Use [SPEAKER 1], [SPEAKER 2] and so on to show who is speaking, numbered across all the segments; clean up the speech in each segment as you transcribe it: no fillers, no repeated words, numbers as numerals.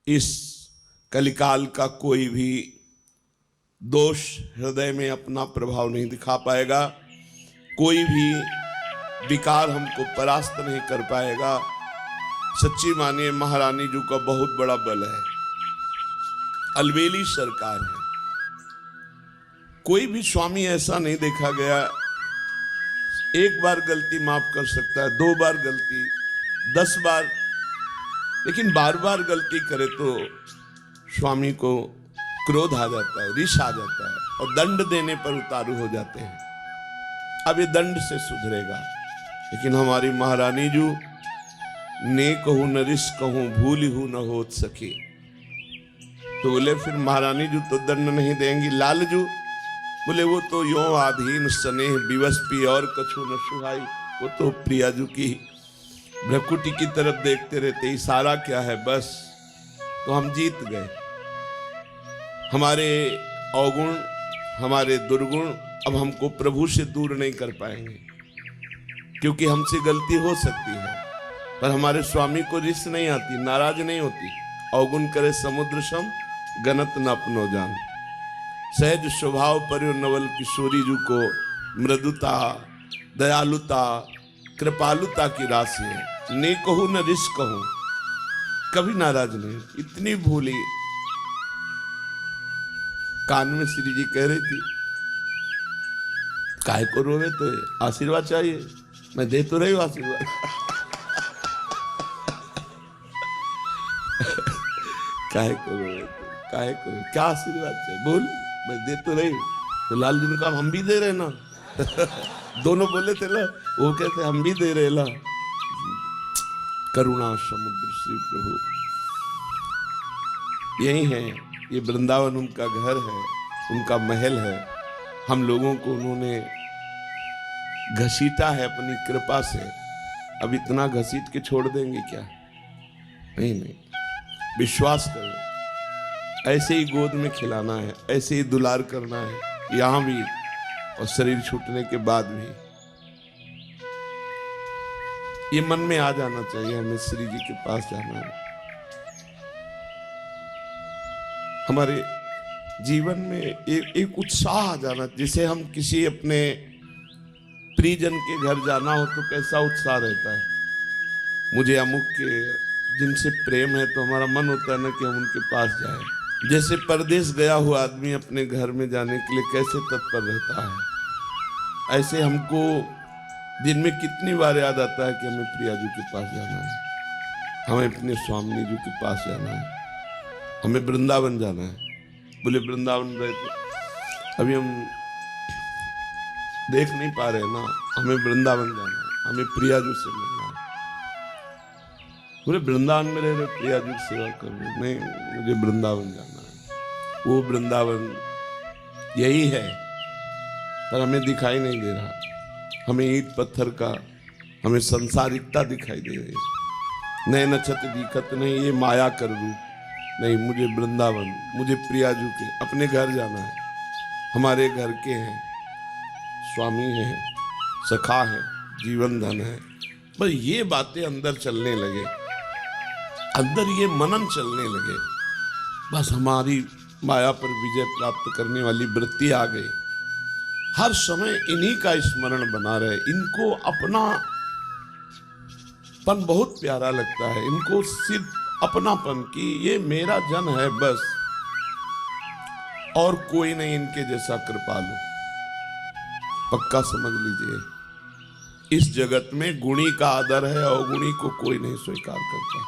[SPEAKER 1] इस कलिकाल का कोई भी दोष हृदय में अपना प्रभाव नहीं दिखा पाएगा, कोई भी विकार हमको परास्त नहीं कर पाएगा। सच्ची मानिए महारानी जी का बहुत बड़ा बल है, अलबेली सरकार है। कोई भी स्वामी ऐसा नहीं देखा गया, एक बार गलती माफ कर सकता है, 2 बार गलती, 10 बार, लेकिन बार बार गलती करे तो स्वामी को क्रोध आ जाता है, रिश आ जाता है और दंड देने पर उतारू हो जाते हैं। अब ये दंड से सुधरेगा, लेकिन हमारी महारानी जी ने कहूं न रिस कहूं भूली हूं न होत सके, तो बोले फिर महारानी जी तो दंड नहीं देंगी। लालजू बोले वो तो यो आधीन स्नेह विवश पी और कछु न सुहाई, वो तो प्रियाजू की भ्रकुटी की तरफ देखते रहते, इशारा क्या है बस, तो हम जीत गए। हमारे अवगुण, हमारे दुर्गुण अब हमको प्रभु से दूर नहीं कर पाएंगे, क्योंकि हमसे गलती हो सकती है पर हमारे स्वामी को रिस नहीं आती, नाराज नहीं होती। अवगुण करे समुद्र सम गनत न अपनो जान। सहज स्वभाव पर नवल किशोरी जी को मृदुता, दयालुता, कृपालुता की राशि है। ने कहूं न रिस कहूं, कभी नाराज नहीं, इतनी भूली। कान में श्री जी कह रही थी काहे को रोवे, तो आशीर्वाद चाहिए, मैं दे तो रही हूं आशीर्वाद। काहे को रोवे, काहे को, क्या आशीर्वाद चाहिए बोल, मैं दे तो रही हूं। तो लाल जी ने कहा हम भी दे रहे ना। दोनों बोले थे ना, वो कहते हम भी दे रहे ला। करुणा समुद्र श्री प्रभु यही है, ये वृंदावन उनका घर है, उनका महल है। हम लोगों को उन्होंने घसीटा है अपनी कृपा से, अब इतना घसीट के छोड़ देंगे क्या? नहीं नहीं, विश्वास करो, ऐसे ही गोद में खिलाना है, ऐसे ही दुलार करना है यहां भी और शरीर छूटने के बाद भी। ये मन में आ जाना चाहिए हमें श्री जी के पास जाना है। हमारे जीवन में एक उत्साह आ जाना, जिसे हम किसी अपने प्रियजन के घर जाना हो तो कैसा उत्साह रहता है। मुझे अमुक के जिनसे प्रेम है तो हमारा मन होता है ना कि हम उनके पास जाएं। जैसे परदेश गया हुआ आदमी अपने घर में जाने के लिए कैसे तत्पर रहता है, ऐसे हमको दिन में कितनी बार याद आता है कि हमें प्रिया जी के पास जाना है, हमें अपने स्वामी जी के पास जाना है, हमें वृंदावन जाना है। बोले वृंदावन गए तो अभी हम देख नहीं पा रहे ना, हमें वृंदावन जाना है, हमें प्रिया जी से मिलना है। बोले वृंदावन में रह रहे प्रिया जी की सेवा कर रहे, नहीं मुझे वृंदावन जाना है। वो वृंदावन यही है पर हमें दिखाई नहीं दे रहा, हमें ईंट पत्थर का, हमें संसारिकता दिखाई दे रही है। नए नक्षत दिखत नहीं, ये माया कर रूप नहीं। मुझे वृंदावन, मुझे प्रिया जी के अपने घर जाना है, हमारे घर के हैं, स्वामी हैं, सखा है, जीवन धन है। बस ये बातें अंदर चलने लगे, अंदर ये मनन चलने लगे, बस हमारी माया पर विजय प्राप्त करने वाली वृत्ति आ गई। हर समय इन्हीं का स्मरण बना रहे, इनको अपना पन बहुत प्यारा लगता है, इनको सिर्फ अपनापन की ये मेरा जन है बस, और कोई नहीं इनके जैसा कृपालु। पक्का समझ लीजिए, इस जगत में गुणी का आदर है, अवगुणी को कोई नहीं स्वीकार करता।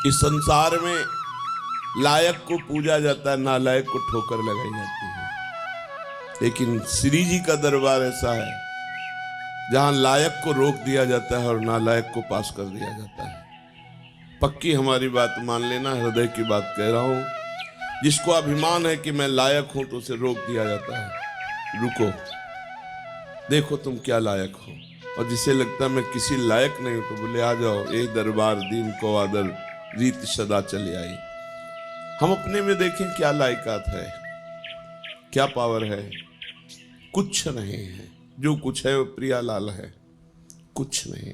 [SPEAKER 1] इस संसार में लायक को पूजा जाता है, नालायक को ठोकर लगाई जाती है, लेकिन श्री जी का दरबार ऐसा है जहां लायक को रोक दिया जाता है और नालायक को पास कर दिया जाता है। पक्की हमारी बात मान लेना, हृदय की बात कह रहा हूं। जिसको अभिमान है कि मैं लायक हूं तो उसे रोक दिया जाता है, रुको देखो तुम क्या लायक हो, और जिसे लगता है मैं किसी लायक नहीं हूं तो बोले आ जाओ, ये दरबार दीन को आदर रीत सदा चले आई। हम अपने में देखें क्या लायकात है, क्या पावर है, कुछ नहीं है। जो कुछ है वो प्रियालाल है, कुछ नहीं।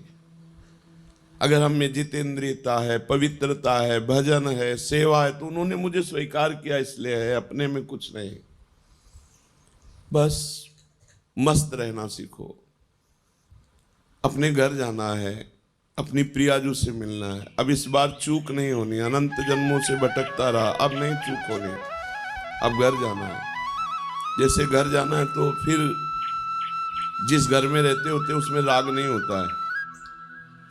[SPEAKER 1] अगर हम में जितेंद्रियता है, पवित्रता है, भजन है, सेवा है, तो उन्होंने मुझे स्वीकार किया इसलिए है, अपने में कुछ नहीं। बस मस्त रहना सीखो। अपने घर जाना है, अपनी प्रियाजू से मिलना है। अब इस बार चूक नहीं होनी। अनंत जन्मों से भटकता रहा, अब नहीं चूक होनी। अब घर जाना है। जैसे घर जाना है तो फिर जिस घर में रहते होते उसमें राग नहीं होता है,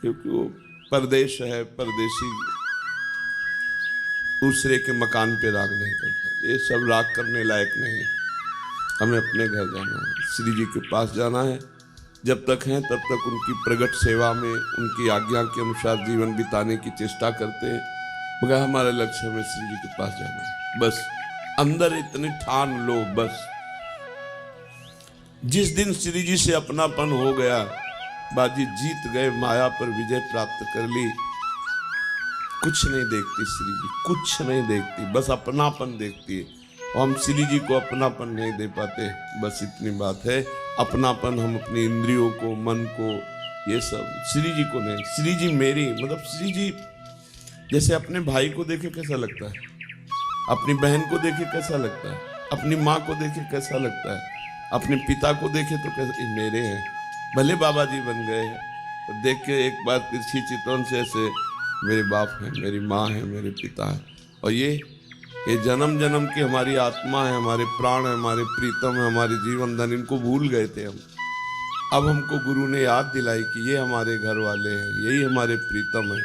[SPEAKER 1] क्योंकि वो परदेश है, परदेशी दूसरे के मकान पे राग नहीं करता। ये सब राग करने लायक नहीं है। हमें अपने घर जाना है, श्री जी के पास जाना है। जब तक हैं तब तक उनकी प्रगट सेवा में, उनकी आज्ञा के अनुसार जीवन बिताने की चेष्टा करते हैं, मगर हमारा लक्ष्य हमें श्री जी के पास जाना है। बस अंदर इतनी ठान लो, बस जिस दिन श्री जी से अपनापन हो गया, बाजी जीत गए, माया पर विजय प्राप्त कर ली। कुछ नहीं देखती श्री जी, कुछ नहीं देखती, बस अपनापन देखती है। और हम श्री जी को अपनापन नहीं दे पाते, बस इतनी बात है। अपनापन हम अपनी इंद्रियों को, मन को, ये सब, श्री जी को नहीं। श्री जी मेरी, मतलब श्री जी जैसे अपने भाई को देखे कैसा लगता है, अपनी बहन को देखे कैसा लगता है, अपनी माँ को देखे कैसा लगता है, अपने पिता को देखे तो कैसा, ये मेरे हैं। भले बाबा जी बन गए हैं, तो देख के एक बार तिरछी चितवन से ऐसे मेरे बाप हैं, मेरी माँ है, मेरे पिता है। और ये जन्म जन्म की हमारी आत्मा है, हमारे प्राण है, हमारे प्रीतम है, हमारे जीवन धन, इनको भूल गए थे हम। अब हमको गुरु ने याद दिलाई कि ये हमारे घर वाले हैं, यही हमारे प्रीतम है।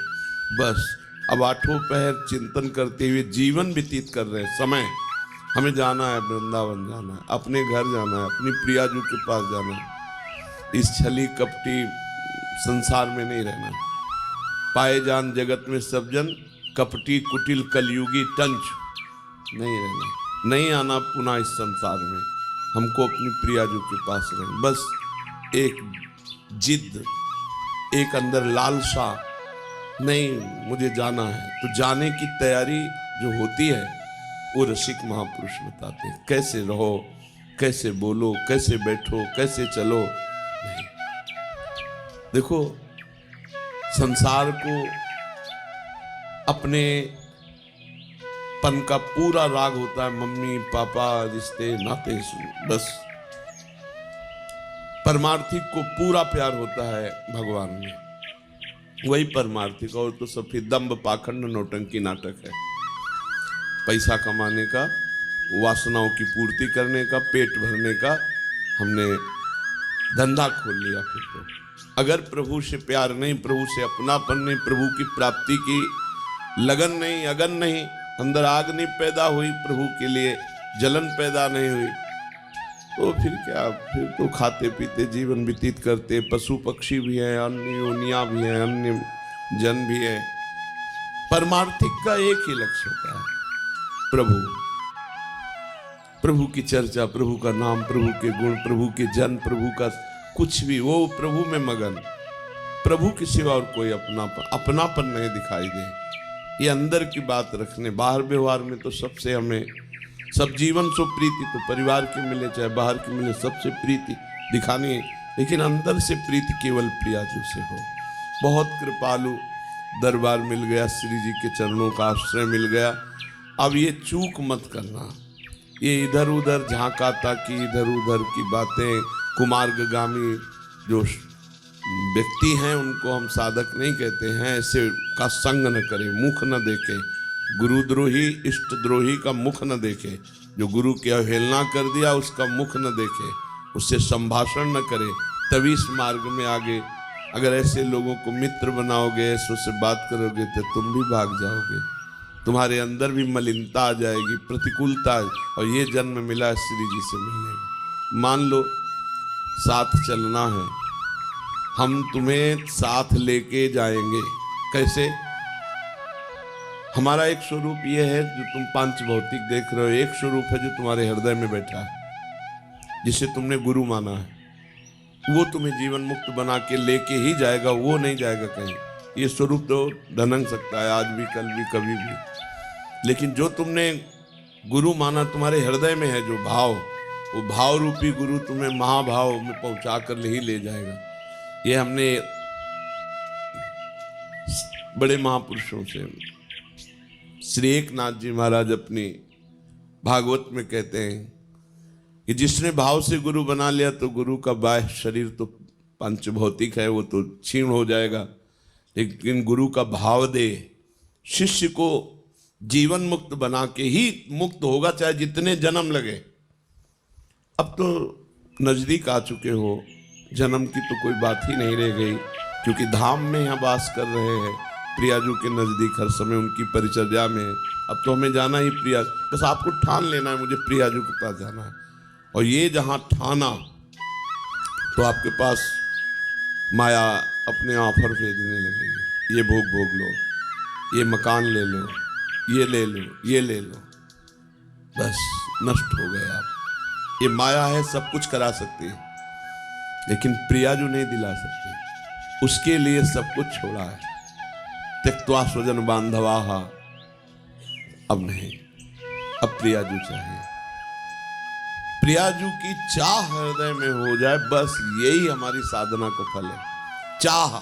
[SPEAKER 1] बस अब आठों पहर चिंतन करते हुए जीवन व्यतीत कर रहे हैं। समय हमें जाना है, वृंदावन जाना है, अपने घर जाना है, अपनी प्रियाजू के पास जाना है। इस छली कपटी संसार में नहीं रहना। पाए जान जगत में सब जन, कपटी कुटिल कलयुगी टंच नहीं रहना, नहीं आना पुनः इस संसार में। हमको अपनी प्रियाजू के पास रहना। बस एक जिद, एक अंदर लालसा, नहीं मुझे जाना है, तो जाने की तैयारी जो होती है वो रसिक महापुरुष बताते हैं। कैसे रहो, कैसे बोलो, कैसे बैठो, कैसे चलो। नहीं, देखो संसार को अपने पन का पूरा राग होता है, मम्मी पापा, रिश्ते नाते, बस परमार्थिक को पूरा प्यार होता है भगवान में, वही परमार्थिक। और तो सब फिर दंभ पाखंड नौटंकी नाटक है। पैसा कमाने का, वासनाओं की पूर्ति करने का, पेट भरने का हमने धंधा खोल लिया। फिर तो अगर प्रभु से प्यार नहीं, प्रभु से अपनापन नहीं, प्रभु की प्राप्ति की लगन नहीं, अगन नहीं, अंदर आग नहीं पैदा हुई, प्रभु के लिए जलन पैदा नहीं हुई, तो फिर क्या, फिर तो खाते पीते जीवन व्यतीत करते। पशु पक्षी भी हैं, अन्य योनियां भी हैं, अन्य जन भी है। परमार्थिक का एक ही लक्ष्य होता है, प्रभु, प्रभु की चर्चा, प्रभु का नाम, प्रभु के गुण, प्रभु के जन, प्रभु का कुछ भी, वो प्रभु में मगन। प्रभु के सिवा और कोई अपनापन नहीं दिखाई दे। ये अंदर की बात रखने, बाहर व्यवहार में तो सबसे हमें सब जीवन सो प्रीति, तो परिवार की मिले चाहे बाहर की मिले, सबसे प्रीति दिखानी है, लेकिन अंदर से प्रीति केवल प्रियाजू से हो। बहुत कृपालु दरबार मिल गया, श्री जी के चरणों का आश्रय मिल गया। अब ये चूक मत करना, ये इधर उधर झांका ताकि इधर उधर की बातें, कुमार्गामी जो व्यक्ति हैं उनको हम साधक नहीं कहते हैं, ऐसे का संग न करे, मुख न देखे। गुरुद्रोही इष्ट द्रोही का मुख न देखे, जो गुरु की अवहेलना कर दिया उसका मुख न देखे, उससे संभाषण न करे, तभी इस मार्ग में आगे। अगर ऐसे लोगों को मित्र बनाओगे, ऐसे उससे बात करोगे, तो तुम भी भाग जाओगे, तुम्हारे अंदर भी मलिनता आ जाएगी, प्रतिकूलता। और ये जन्म मिला श्री जी से मिलने का। मान लो साथ चलना है, हम तुम्हें साथ लेके जाएंगे। कैसे? हमारा एक स्वरूप ये है जो तुम पांच भौतिक देख रहे हो, एक स्वरूप है जो तुम्हारे हृदय में बैठा है, जिसे तुमने गुरु माना है। वो तुम्हें जीवन मुक्त बना के लेके ही जाएगा, वो नहीं जाएगा कहीं। ये स्वरूप तो ढनक सकता है आज भी, कल भी, कभी भी, लेकिन जो तुमने गुरु माना तुम्हारे हृदय में है जो भाव, वो भाव रूपी गुरु तुम्हें महाभाव में पहुंचा कर ही ले जाएगा। ये हमने बड़े महापुरुषों से। श्री एकनाथ जी महाराज अपनी भागवत में कहते हैं कि जिसने भाव से गुरु बना लिया तो गुरु का बाह्य शरीर तो पंचभौतिक है, वो तो क्षीण हो जाएगा, लेकिन गुरु का भाव दे शिष्य को जीवन मुक्त बना के ही मुक्त होगा, चाहे जितने जन्म लगे। अब तो नजदीक आ चुके हो, जन्म की तो कोई बात ही नहीं रह गई, क्योंकि धाम में यहाँ वास कर रहे हैं, प्रियाजू के नजदीक हर समय उनकी परिचर्या में। अब तो हमें जाना ही प्रिया, बस आपको ठान लेना है मुझे प्रियाजू के पास जाना है। और ये जहाँ ठाना तो आपके पास माया अपने ऑफर भेजने लगेगी, ये भोग भोग लो, ये मकान ले लो, ये ले लो, ये ले लो, बस नष्ट हो गए आप। ये माया है, सब कुछ करा सकती है, लेकिन प्रियाजू नहीं दिला सकती। उसके लिए सब कुछ छोड़ा है। त्यक्त्वा स्वजन बांधवाहा, अब नहीं, अब प्रियाजू चाहिए। प्रियाजू की चाह हृदय में हो जाए, बस यही हमारी साधना का फल है। चाह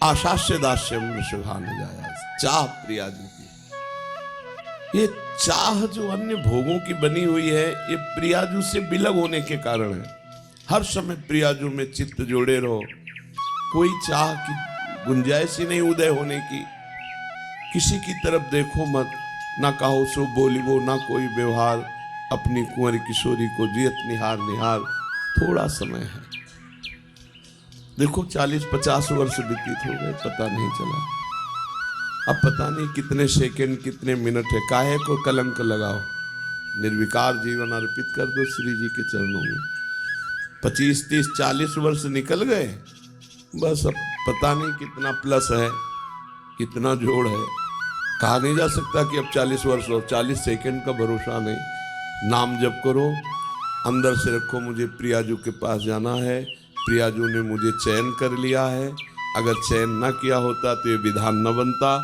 [SPEAKER 1] आशास्य दास्यम वृषभान जाया, चाह प्रियाजू की। ये चाह जो अन्य भोगों की बनी हुई है, ये प्रियाजू से बिलग होने के कारण है। हर समय प्रियाजू में चित्त जोड़े रहो, कोई चाह की गुंजाइश ही नहीं उदय होने की। किसी की तरफ देखो मत, ना कहो सो बोलिबो, ना कोई व्यवहार, अपनी कुंवर किशोरी को जियत निहार निहार। थोड़ा समय है, देखो 40-50 वर्ष व्यतीत हो गए, पता नहीं चला। अब पता नहीं कितने सेकंड कितने मिनट है, काहे को कलंक लगाओ। निर्विकार जीवन अर्पित कर दो श्री जी के चरणों में। 25, 30, 40 वर्ष निकल गए, बस अब पता नहीं कितना प्लस है, कितना जोड़ है। कहा नहीं जा सकता कि अब 40 वर्ष और 40 सेकंड का भरोसा नहीं। नाम जप करो, अंदर से रखो मुझे प्रियाजू के पास जाना है, प्रियाजू ने मुझे चयन कर लिया है। अगर चयन न किया होता तो ये विधान न बनता।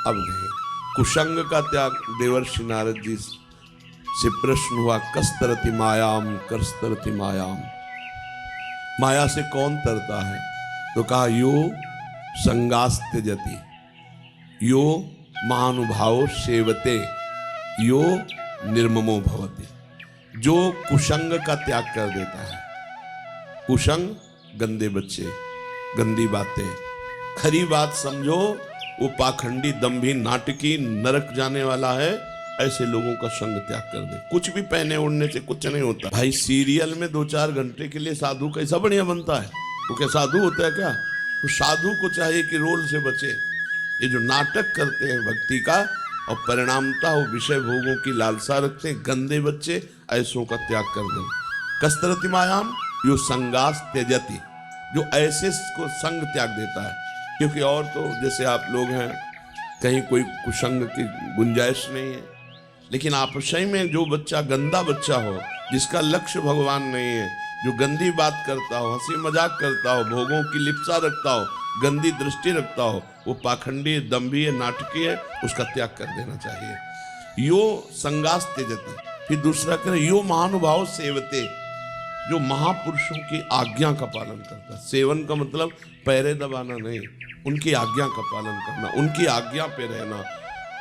[SPEAKER 1] अब नहीं, कुसंग का त्याग। देवर्षि नारद जी से प्रश्न हुआ, कस्तरति मायाम करस्तरति मायाम, माया से कौन तरता है? तो कहा यो संगास्त्यजति, यो महानुभाव सेवते, यो निर्ममो भवति। जो कुसंग का त्याग कर देता है। कुसंग गंदे बच्चे, गंदी बातें, खरी बात समझो वो पाखंडी दंभी नाटकी नरक जाने वाला है। ऐसे लोगों का संग त्याग कर दे। कुछ भी पहने ओढ़ने से कुछ नहीं होता भाई। सीरियल में 2-4 घंटे के लिए साधु कैसा बढ़िया बनता है, वो क्या साधु होता है क्या? तो साधु को चाहिए कि रोल से बचे। ये जो नाटक करते हैं भक्ति का और परिणामता वो विषय भोगों की लालसा रखते हैं, गंदे बच्चे, ऐसों का त्याग कर दें। कस्तरति मायाम यो संगास त्यजति, जो ऐसे को संग त्याग देता है। क्योंकि और तो जैसे आप लोग हैं, कहीं कोई कुसंग की गुंजाइश नहीं है, लेकिन आपसही में जो बच्चा गंदा बच्चा हो, जिसका लक्ष्य भगवान नहीं है, जो गंदी बात करता हो, हंसी मजाक करता हो, भोगों की लिप्सा रखता हो, गंदी दृष्टि रखता हो, वो पाखंडी दंभी नाटकी है, उसका त्याग कर देना चाहिए। यो संगास त्यजति। फिर दूसरा करें, यो महानुभाव सेवते, जो महापुरुषों की आज्ञा का पालन करता है। सेवन का मतलब पैरे दबाना नहीं, उनकी आज्ञा का पालन करना, उनकी आज्ञा पे रहना।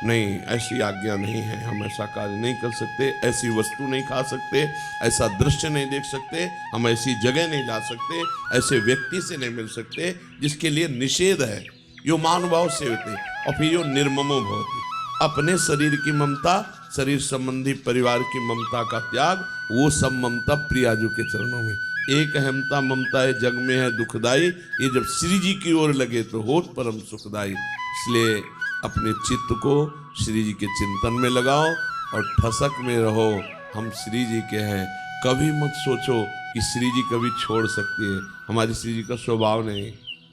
[SPEAKER 1] नहीं, ऐसी आज्ञा नहीं है, हम ऐसा कार्य नहीं कर सकते, ऐसी वस्तु नहीं खा सकते, ऐसा दृश्य नहीं देख सकते, हम ऐसी जगह नहीं जा सकते, ऐसे व्यक्ति से नहीं मिल सकते जिसके लिए निषेध है। यो महानुभाव सेवते। और फिर यो निर्ममो भवति, अपने शरीर की ममता, शरीर संबंधी परिवार की ममता का त्याग, वो सब ममता प्रियाजू के चरणों में। एक अहमता ममता है जग में है दुखदाई, ये जब श्री जी की ओर लगे तो होत परम सुखदाई। इसलिए अपने चित्त को श्री जी के चिंतन में लगाओ और ठसक में रहो, हम श्री जी के हैं। कभी मत सोचो कि श्री जी कभी छोड़ सकती है, हमारी श्री जी का स्वभाव नहीं।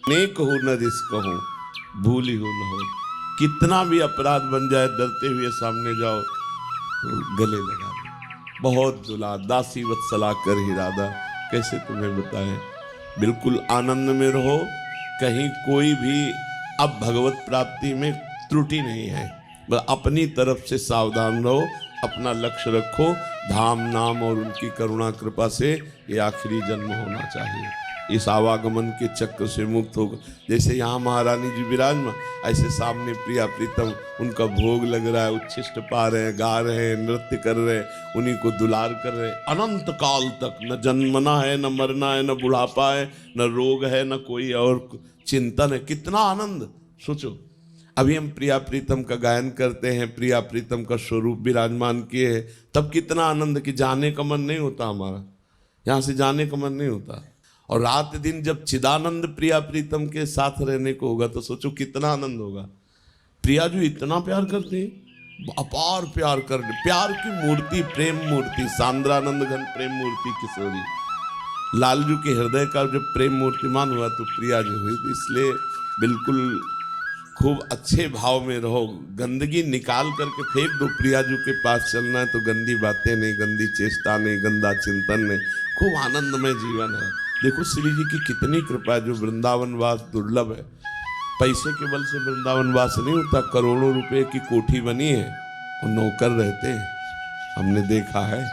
[SPEAKER 1] नेक हो न रिस्क हो, भूली हो न हो, कितना भी अपराध बन जाए, डरते हुए सामने जाओ, गले लगा दो। बहुत दुला दासी वत्सला कर ही राधा, कैसे तुम्हें बताएं। बिल्कुल आनंद में रहो, कहीं कोई भी अब भगवत प्राप्ति में त्रुटि नहीं है। बस अपनी तरफ से सावधान रहो, अपना लक्ष्य रखो, धाम नाम और उनकी करुणा कृपा से ये आखिरी जन्म होना चाहिए। इस आवागमन के चक्र से मुक्त होगा। जैसे यहाँ महारानी जी विराजमान, ऐसे सामने प्रिया प्रीतम उनका भोग लग रहा है, उच्छिष्ट पा रहे हैं, गा रहे हैं, नृत्य कर रहे हैं, उन्हीं को दुलार कर रहे हैं। अनंत काल तक न जन्मना है, न मरना है, न बुढ़ापा है, न रोग है, न कोई और चिंतन है। कितना आनंद सोचो। अभी हम प्रिया प्रीतम का गायन करते हैं, प्रिया प्रीतम का स्वरूप विराजमान किए हैं, तब कितना आनंद कि जाने का मन नहीं होता, हमारा यहाँ से जाने का मन नहीं होता। और रात दिन जब चिदानंद प्रिया प्रीतम के साथ रहने को होगा तो सोचो कितना आनंद होगा। प्रिया जो इतना प्यार करते हैं, अपार प्यार कर, प्यार की मूर्ति, प्रेम मूर्ति, सांद्रानंद घन प्रेम मूर्ति किशोरी। लालजू के हृदय का जब प्रेम मूर्तिमान हुआ तो प्रिया जो हुई। तो इसलिए बिल्कुल खूब अच्छे भाव में रहो, गंदगी निकाल करके फेंक दो। प्रिया जी के पास चलना है तो गंदी बातें नहीं, गंदी चेष्टा नहीं, गंदा चिंतन नहीं, खूब आनंदमय जीवन है। देखो श्री जी की कितनी कृपा है, जो वृंदावन वास दुर्लभ है। पैसे के बल से वृंदावन वास नहीं होता। करोड़ों रुपए की कोठी बनी है और नौकर रहते हैं, हमने देखा है।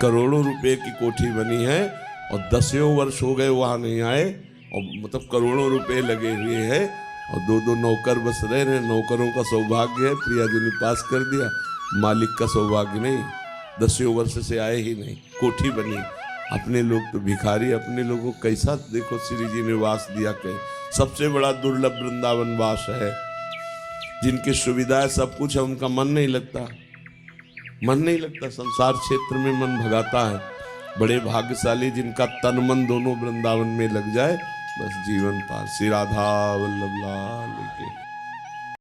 [SPEAKER 1] करोड़ों रुपए की कोठी बनी है और 10 वर्ष हो गए वहां नहीं आए, और मतलब करोड़ों रुपए लगे हुए हैं और 2-2 नौकर बस रह रहे। नौकरों का सौभाग्य है, प्रिया जी ने पास कर दिया, मालिक का सौभाग्य नहीं। 10 वर्ष से आए ही नहीं, कोठी बनी। अपने लोग तो भिखारी, अपने लोगों को कैसा देखो श्री जी ने वास दिया। कहे सबसे बड़ा दुर्लभ वृंदावन वास है। जिनकी सुविधाएं सब कुछ है, उनका मन नहीं लगता, मन नहीं लगता, संसार क्षेत्र में मन भगाता है। बड़े भाग्यशाली जिनका तन मन दोनों वृंदावन में लग जाए, बस जीवन पार। श्री राधा वल्लभ लाल के।